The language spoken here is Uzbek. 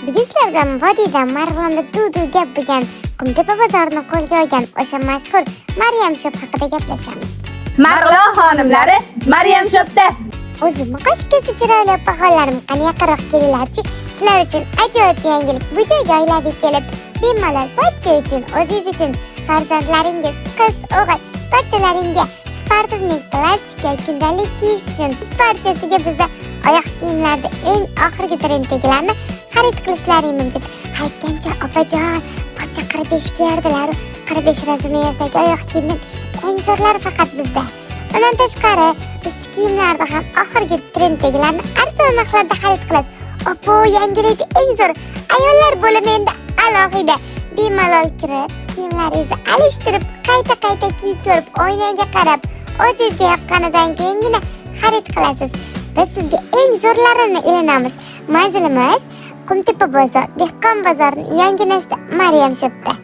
Bugun sizlar bilan vodiydan Marg'ilonda duv-duv gap bo'lgan Qumtepa bozorini qo'lga olgan o'sha mashhur Maryam Shop haqida gaplashamiz. Marg'ilon xonimlari Maryam Shopda. O'zimni qo'shkasi chiroyli opaxonlarim qani yaqinroq kelinglarchi. Sizlar uchun ajoyib yangilik bu joyga oilaviy kelib, bemalol barcha uchun, o'zingiz uchun, farzandlaringiz, qiz, o'g'il barchalaringga sportivniy klassika kundalik kiyish uchun barchasiga bizda oyoq kiyimlarda eng oxirgi trenddagilarni xarid qilishlaring mumkin. Aytgancha opajon, pocha 45 kiyardilar. 45 razmerdagi oyoq kiyimning eng zo'rlari faqat bizda. Undan tashqari, usti kiyimlarda ham oxirgi trenddagilarni arzon narxlarda xarid qilasiz. Oppo, yangilikda eng zo'r ayollar bo'limi endi alohida. Bemalol kirib, kiyimlaringizni alishtirib, qayta kiyib ko'rib, oynaga qarab, o'zingizga yoqqanidan keyingina xarid qilasiz. Biz sizga eng zo'rlarini ilinamiz. Manzilimiz Qumtepa bozor, Dehqon bozorining yonginasida Maryam Shopda.